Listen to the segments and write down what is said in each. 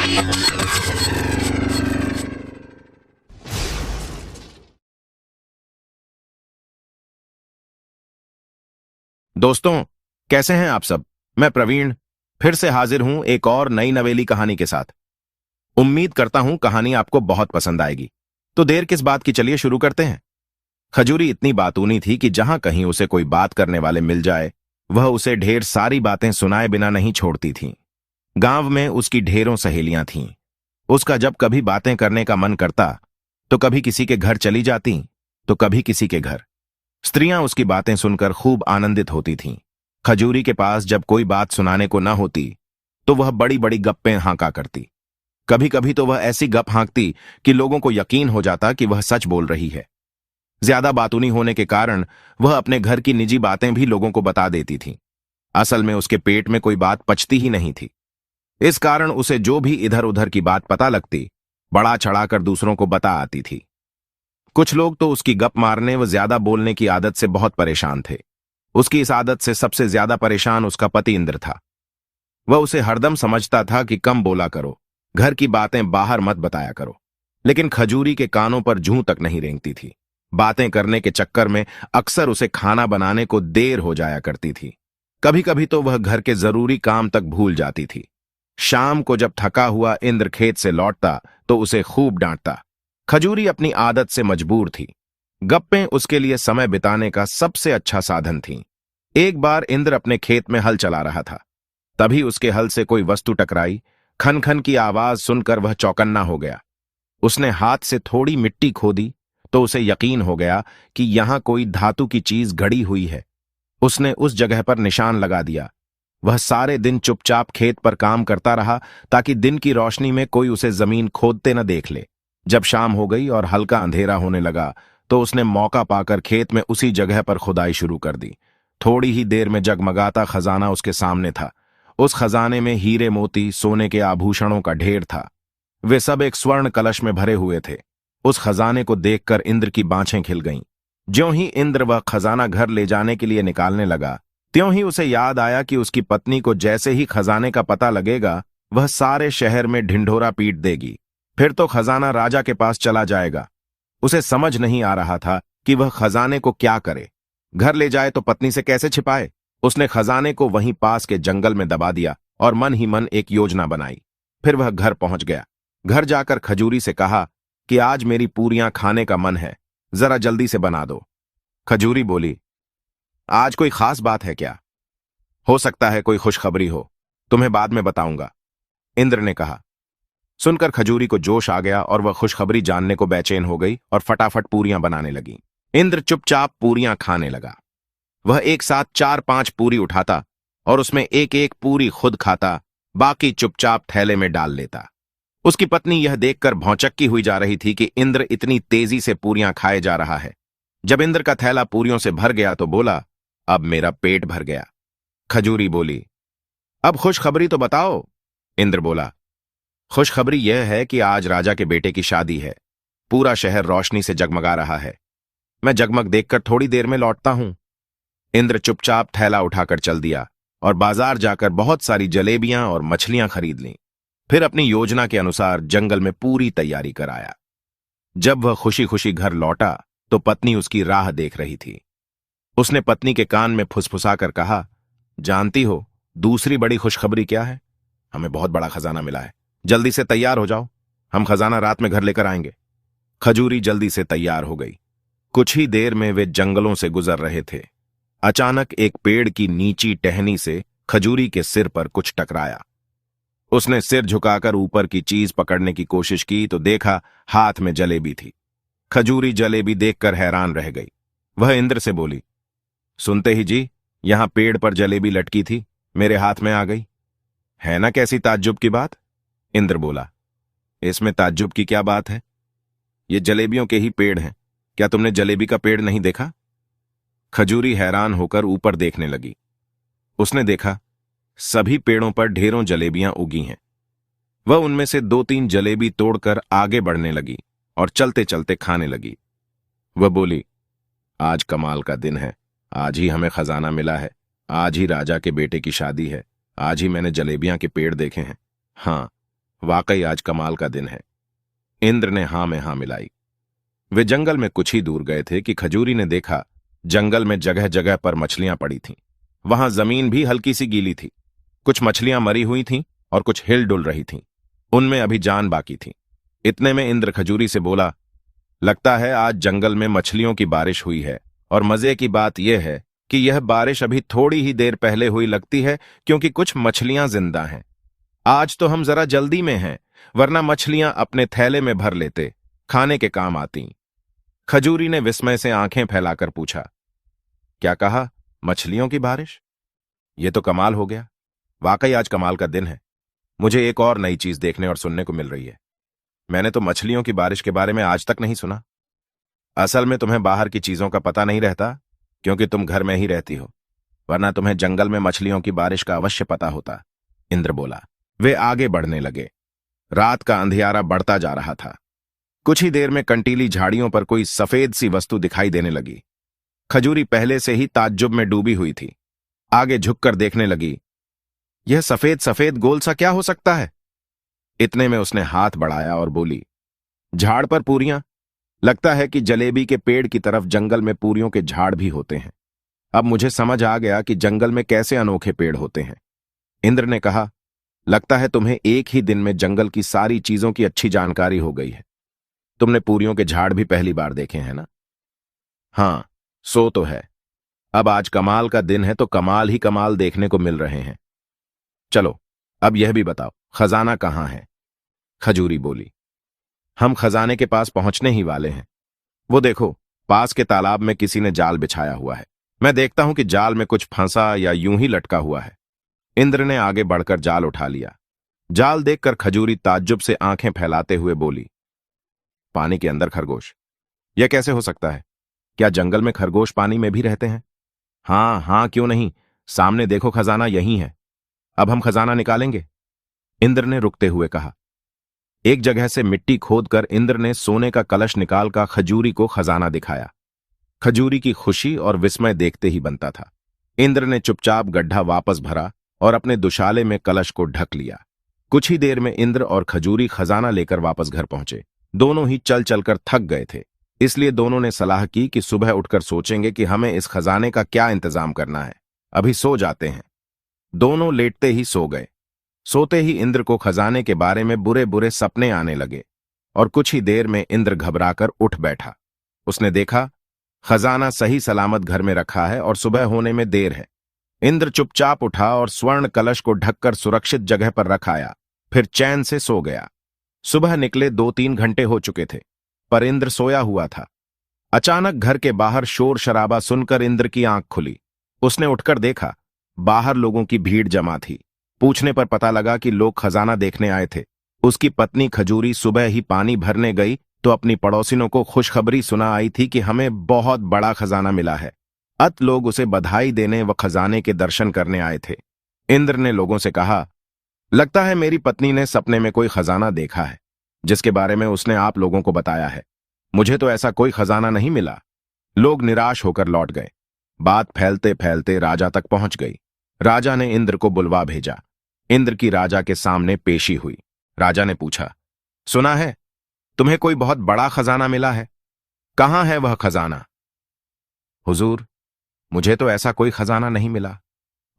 दोस्तों, कैसे हैं आप सब? मैं प्रवीण फिर से हाजिर हूं एक और नई नवेली कहानी के साथ। उम्मीद करता हूं कहानी आपको बहुत पसंद आएगी। तो देर किस बात की, चलिए शुरू करते हैं। खजूरी इतनी बातूनी थी कि जहां कहीं उसे कोई बात करने वाले मिल जाए, वह उसे ढेर सारी बातें सुनाए बिना नहीं छोड़ती थीं। गांव में उसकी ढेरों सहेलियां थीं। उसका जब कभी बातें करने का मन करता तो कभी किसी के घर चली जाती तो कभी किसी के घर। स्त्रियां उसकी बातें सुनकर खूब आनंदित होती थीं। खजूरी के पास जब कोई बात सुनाने को न होती तो वह बड़ी बड़ी गप्पें हाँका करती। कभी कभी तो वह ऐसी गप हाँकती कि लोगों को यकीन हो जाता कि वह सच बोल रही है। ज्यादा बातूनी होने के कारण वह अपने घर की निजी बातें भी लोगों को बता देती थी। असल में उसके पेट में कोई बात पचती ही नहीं थी। इस कारण उसे जो भी इधर उधर की बात पता लगती, बड़ा चढ़ाकर दूसरों को बता आती थी। कुछ लोग तो उसकी गप मारने व ज्यादा बोलने की आदत से बहुत परेशान थे। उसकी इस आदत से सबसे ज्यादा परेशान उसका पति इंद्र था। वह उसे हरदम समझता था कि कम बोला करो, घर की बातें बाहर मत बताया करो। लेकिन खजूरी के कानों पर जूं तक नहीं रेंगती थी। बातें करने के चक्कर में अक्सर उसे खाना बनाने को देर हो जाया करती थी। कभी कभी तो वह घर के जरूरी काम तक भूल जाती थी। शाम को जब थका हुआ इंद्र खेत से लौटता तो उसे खूब डांटता। खजूरी अपनी आदत से मजबूर थी। गप्पें उसके लिए समय बिताने का सबसे अच्छा साधन थीं। एक बार इंद्र अपने खेत में हल चला रहा था। तभी उसके हल से कोई वस्तु टकराई। खन खन की आवाज सुनकर वह चौकन्ना हो गया। उसने हाथ से थोड़ी मिट्टी खोदी तो उसे यकीन हो गया कि यहां कोई धातु की चीज गड़ी हुई है। उसने उस जगह पर निशान लगा दिया। वह सारे दिन चुपचाप खेत पर काम करता रहा ताकि दिन की रोशनी में कोई उसे जमीन खोदते न देख ले। जब शाम हो गई और हल्का अंधेरा होने लगा तो उसने मौका पाकर खेत में उसी जगह पर खुदाई शुरू कर दी। थोड़ी ही देर में जगमगाता खजाना उसके सामने था। उस खजाने में हीरे मोती सोने के आभूषणों का ढेर था। वे सब एक स्वर्ण कलश में भरे हुए थे। उस खजाने को देखकर इंद्र की बाँछें खिल गईं। ज्यों ही इंद्र वह खजाना घर ले जाने के लिए निकालने लगा, त्यों ही उसे याद आया कि उसकी पत्नी को जैसे ही खजाने का पता लगेगा, वह सारे शहर में ढिंढोरा पीट देगी। फिर तो खजाना राजा के पास चला जाएगा। उसे समझ नहीं आ रहा था कि वह खजाने को क्या करे। घर ले जाए तो पत्नी से कैसे छिपाए। उसने खजाने को वहीं पास के जंगल में दबा दिया और मन ही मन एक योजना बनाई। फिर वह घर पहुंच गया। घर जाकर खजूरी से कहा कि आज मेरी पूरियां खाने का मन है, जरा जल्दी से बना दो। खजूरी बोली, आज कोई खास बात है क्या? हो सकता है कोई खुशखबरी हो, तुम्हें बाद में बताऊंगा, इंद्र ने कहा। सुनकर खजूरी को जोश आ गया और वह खुशखबरी जानने को बेचैन हो गई और फटाफट पूरियां बनाने लगी। इंद्र चुपचाप पूरियां खाने लगा। वह एक साथ 4-5 पूरी उठाता और उसमें एक एक पूरी खुद खाता, बाकी चुपचाप थैले में डाल लेता। उसकी पत्नी यह देखकर भौचक्की हुई जा रही थी कि इंद्र इतनी तेजी से पूरियां खाए जा रहा है। जब इंद्र का थैला पूरियों से भर गया तो बोला, अब मेरा पेट भर गया। खजूरी बोली, अब खुशखबरी तो बताओ। इंद्र बोला, खुशखबरी यह है कि आज राजा के बेटे की शादी है। पूरा शहर रोशनी से जगमगा रहा है। मैं जगमग देखकर थोड़ी देर में लौटता हूं। इंद्र चुपचाप थैला उठाकर चल दिया और बाजार जाकर बहुत सारी जलेबियां और मछलियां खरीद लीं। फिर अपनी योजना के अनुसार जंगल में पूरी तैयारी कराया। जब वह खुशी खुशी घर लौटा तो पत्नी उसकी राह देख रही थी। उसने पत्नी के कान में फुसफुसाकर कहा, जानती हो दूसरी बड़ी खुशखबरी क्या है? हमें बहुत बड़ा खजाना मिला है। जल्दी से तैयार हो जाओ, हम खजाना रात में घर लेकर आएंगे। खजूरी जल्दी से तैयार हो गई। कुछ ही देर में वे जंगलों से गुजर रहे थे। अचानक एक पेड़ की नीची टहनी से खजूरी के सिर पर कुछ टकराया। उसने सिर झुकाकर ऊपर की चीज पकड़ने की कोशिश की तो देखा हाथ में जलेबी थी। खजूरी जलेबी देखकर हैरान रह गई। वह इंद्र से बोली, सुनते ही जी, यहां पेड़ पर जलेबी लटकी थी, मेरे हाथ में आ गई। है ना कैसी ताज्जुब की बात? इंद्र बोला, इसमें ताज्जुब की क्या बात है? ये जलेबियों के ही पेड़ हैं। क्या तुमने जलेबी का पेड़ नहीं देखा? खजूरी हैरान होकर ऊपर देखने लगी। उसने देखा सभी पेड़ों पर ढेरों जलेबियां उगी हैं। वह उनमें से 2-3 जलेबी तोड़कर आगे बढ़ने लगी और चलते चलते खाने लगी। वह बोली, आज कमाल का दिन है। आज ही हमें खजाना मिला है। आज ही राजा के बेटे की शादी है। आज ही मैंने जलेबियां के पेड़ देखे हैं। हाँ, वाकई आज कमाल का दिन है। इंद्र ने हां में हां मिलाई। वे जंगल में कुछ ही दूर गए थे कि खजूरी ने देखा जंगल में जगह जगह पर मछलियां पड़ी थीं। वहां जमीन भी हल्की सी गीली थी। कुछ मछलियां मरी हुई थीं और कुछ हिल डुल रही थीं। उनमें अभी जान बाकी थी। इतने में इंद्र खजूरी से बोला, लगता है आज जंगल में मछलियों की बारिश हुई है, और मजे की बात यह है कि यह बारिश अभी थोड़ी ही देर पहले हुई लगती है, क्योंकि कुछ मछलियां जिंदा हैं। आज तो हम जरा जल्दी में हैं, वरना मछलियां अपने थैले में भर लेते, खाने के काम आती। खजूरी ने विस्मय से आंखें फैलाकर पूछा, क्या कहा? मछलियों की बारिश? यह तो कमाल हो गया। वाकई आज कमाल का दिन है। मुझे एक और नई चीज देखने और सुनने को मिल रही है। मैंने तो मछलियों की बारिश के बारे में आज तक नहीं सुना। असल में तुम्हें बाहर की चीजों का पता नहीं रहता, क्योंकि तुम घर में ही रहती हो, वरना तुम्हें जंगल में मछलियों की बारिश का अवश्य पता होता। इंद्र बोला। वे आगे बढ़ने लगे। रात का अंधियारा बढ़ता जा रहा था। कुछ ही देर में कंटीली झाड़ियों पर कोई सफेद सी वस्तु दिखाई देने लगी। खजूरी पहले से ही ताज्जुब में डूबी हुई थी। आगे झुककर देखने लगी। यह सफेद सफेद गोल सा क्या हो सकता है? इतने में उसने हाथ बढ़ाया और बोली, झाड़ पर पूरियां। लगता है कि जलेबी के पेड़ की तरफ जंगल में पूरियों के झाड़ भी होते हैं। अब मुझे समझ आ गया कि जंगल में कैसे अनोखे पेड़ होते हैं। इंद्र ने कहा, लगता है तुम्हें एक ही दिन में जंगल की सारी चीजों की अच्छी जानकारी हो गई है। तुमने पूरियों के झाड़ भी पहली बार देखे हैं ना? हां, सो तो है। अब आज कमाल का दिन है, तो कमाल ही कमाल देखने को मिल रहे हैं। चलो, अब यह भी बताओ, खजाना कहां है? खजूरी बोली, हम खजाने के पास पहुंचने ही वाले हैं। वो देखो, पास के तालाब में किसी ने जाल बिछाया हुआ है। मैं देखता हूं कि जाल में कुछ फंसा या यूं ही लटका हुआ है। इंद्र ने आगे बढ़कर जाल उठा लिया। जाल देखकर खजूरी ताज्जुब से आंखें फैलाते हुए बोली, पानी के अंदर खरगोश? यह कैसे हो सकता है? क्या जंगल में खरगोश पानी में भी रहते हैं? हां हां, क्यों नहीं। सामने देखो, खजाना यही है। अब हम खजाना निकालेंगे, इंद्र ने रुकते हुए कहा। एक जगह से मिट्टी खोदकर इंद्र ने सोने का कलश निकालकर खजूरी को खजाना दिखाया। खजूरी की खुशी और विस्मय देखते ही बनता था। इंद्र ने चुपचाप गड्ढा वापस भरा और अपने दुशाले में कलश को ढक लिया। कुछ ही देर में इंद्र और खजूरी खजाना लेकर वापस घर पहुंचे। दोनों ही चल चलकर थक गए थे, इसलिए दोनों ने सलाह की कि सुबह उठकर सोचेंगे कि हमें इस खजाने का क्या इंतजाम करना है। अभी सो जाते हैं। दोनों लेटते ही सो गए। सोते ही इंद्र को खजाने के बारे में बुरे बुरे सपने आने लगे, और कुछ ही देर में इंद्र घबराकर उठ बैठा। उसने देखा खजाना सही सलामत घर में रखा है और सुबह होने में देर है। इंद्र चुपचाप उठा और स्वर्ण कलश को ढककर सुरक्षित जगह पर रख आया, फिर चैन से सो गया। सुबह निकले 2-3 घंटे हो चुके थे, पर इंद्र सोया हुआ था। अचानक घर के बाहर शोर शराबा सुनकर इंद्र की आंख खुली। उसने उठकर देखा, बाहर लोगों की भीड़ जमा थी। पूछने पर पता लगा कि लोग खजाना देखने आए थे। उसकी पत्नी खजूरी सुबह ही पानी भरने गई तो अपनी पड़ोसिनों को खुशखबरी सुना आई थी कि हमें बहुत बड़ा खजाना मिला है। अत लोग उसे बधाई देने व खजाने के दर्शन करने आए थे। इंद्र ने लोगों से कहा, लगता है मेरी पत्नी ने सपने में कोई खजाना देखा है, जिसके बारे में उसने आप लोगों को बताया है। मुझे तो ऐसा कोई खजाना नहीं मिला। लोग निराश होकर लौट गए। बात फैलते फैलते राजा तक पहुंच गई। राजा ने इंद्र को बुलवा भेजा। इंद्र की राजा के सामने पेशी हुई। राजा ने पूछा, सुना है तुम्हें कोई बहुत बड़ा खजाना मिला है? कहां है वह खजाना? हुजूर, मुझे तो ऐसा कोई खजाना नहीं मिला।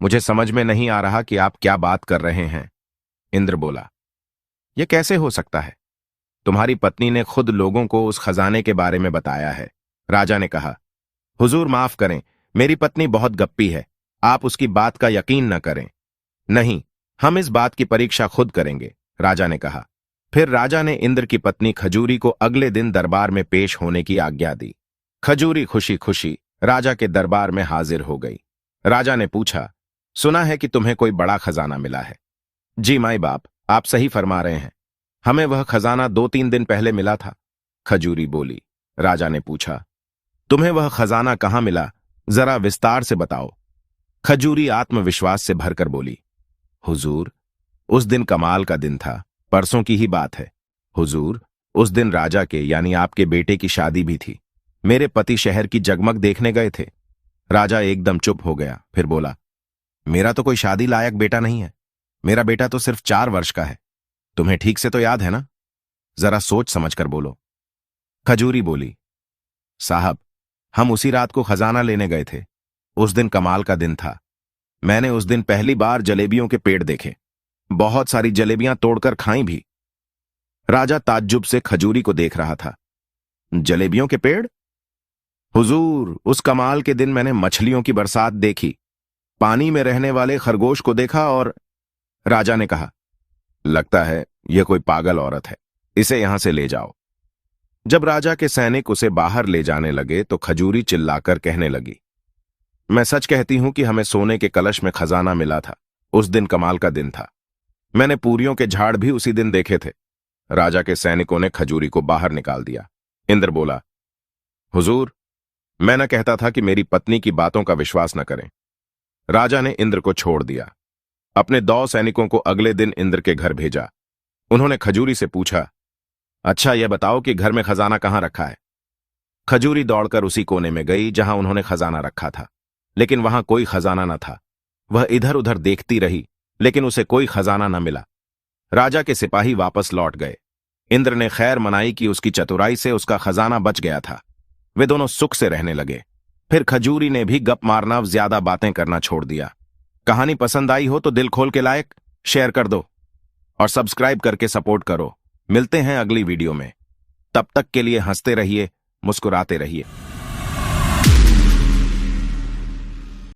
मुझे समझ में नहीं आ रहा कि आप क्या बात कर रहे हैं। इंद्र बोला, यह कैसे हो सकता है? तुम्हारी पत्नी ने खुद लोगों को उस खजाने के बारे में बताया है। राजा ने कहा, हुजूर माफ करें, मेरी पत्नी बहुत गप्पी है। आप उसकी बात का यकीन न करें। नहीं, हम इस बात की परीक्षा खुद करेंगे, राजा ने कहा। फिर राजा ने इंद्र की पत्नी खजूरी को अगले दिन दरबार में पेश होने की आज्ञा दी। खजूरी खुशी खुशी राजा के दरबार में हाजिर हो गई। राजा ने पूछा, सुना है कि तुम्हें कोई बड़ा खजाना मिला है? जी माई बाप, आप सही फरमा रहे हैं। हमें वह खजाना 2-3 दिन पहले मिला था, खजूरी बोली। राजा ने पूछा, तुम्हें वह खजाना कहां मिला? जरा विस्तार से बताओ। खजूरी आत्मविश्वास से भरकर बोली, हुजूर, उस दिन कमाल का दिन था। परसों की ही बात है। हुजूर, उस दिन राजा के यानी आपके बेटे की शादी भी थी। मेरे पति शहर की जगमग देखने गए थे। राजा एकदम चुप हो गया, फिर बोला, मेरा तो कोई शादी लायक बेटा नहीं है। मेरा बेटा तो सिर्फ 4 वर्ष का है। तुम्हें ठीक से तो याद है ना? जरा सोच समझ कर बोलो। खजूरी बोली, साहब, हम उसी रात को खजाना लेने गए थे। उस दिन कमाल का दिन था। मैंने उस दिन पहली बार जलेबियों के पेड़ देखे। बहुत सारी जलेबियां तोड़कर खाई भी। राजा ताज्जुब से खजूरी को देख रहा था। जलेबियों के पेड़? हुजूर, उस कमाल के दिन मैंने मछलियों की बरसात देखी, पानी में रहने वाले खरगोश को देखा और... राजा ने कहा, लगता है यह कोई पागल औरत है, इसे यहां से ले जाओ। जब राजा के सैनिक उसे बाहर ले जाने लगे तो खजूरी चिल्लाकर कहने लगी, मैं सच कहती हूं कि हमें सोने के कलश में खजाना मिला था। उस दिन कमाल का दिन था। मैंने पूरियों के झाड़ भी उसी दिन देखे थे। राजा के सैनिकों ने खजूरी को बाहर निकाल दिया। इंद्र बोला, हुजूर, मैं न कहता था कि मेरी पत्नी की बातों का विश्वास न करें। राजा ने इंद्र को छोड़ दिया। अपने 2 सैनिकों को अगले दिन इंद्र के घर भेजा। उन्होंने खजूरी से पूछा, अच्छा यह बताओ कि घर में खजाना कहां रखा है? खजूरी दौड़कर उसी कोने में गई जहां उन्होंने खजाना रखा था, लेकिन वहां कोई खजाना न था। वह इधर उधर देखती रही, लेकिन उसे कोई खजाना न मिला। राजा के सिपाही वापस लौट गए। इंद्र ने खैर मनाई कि उसकी चतुराई से उसका खजाना बच गया था। वे दोनों सुख से रहने लगे। फिर खजूरी ने भी गप मारना, ज्यादा बातें करना छोड़ दिया। कहानी पसंद आई हो तो दिल खोल के लाइक, शेयर कर दो और सब्सक्राइब करके सपोर्ट करो। मिलते हैं अगली वीडियो में। तब तक के लिए हंसते रहिए, मुस्कुराते रहिए।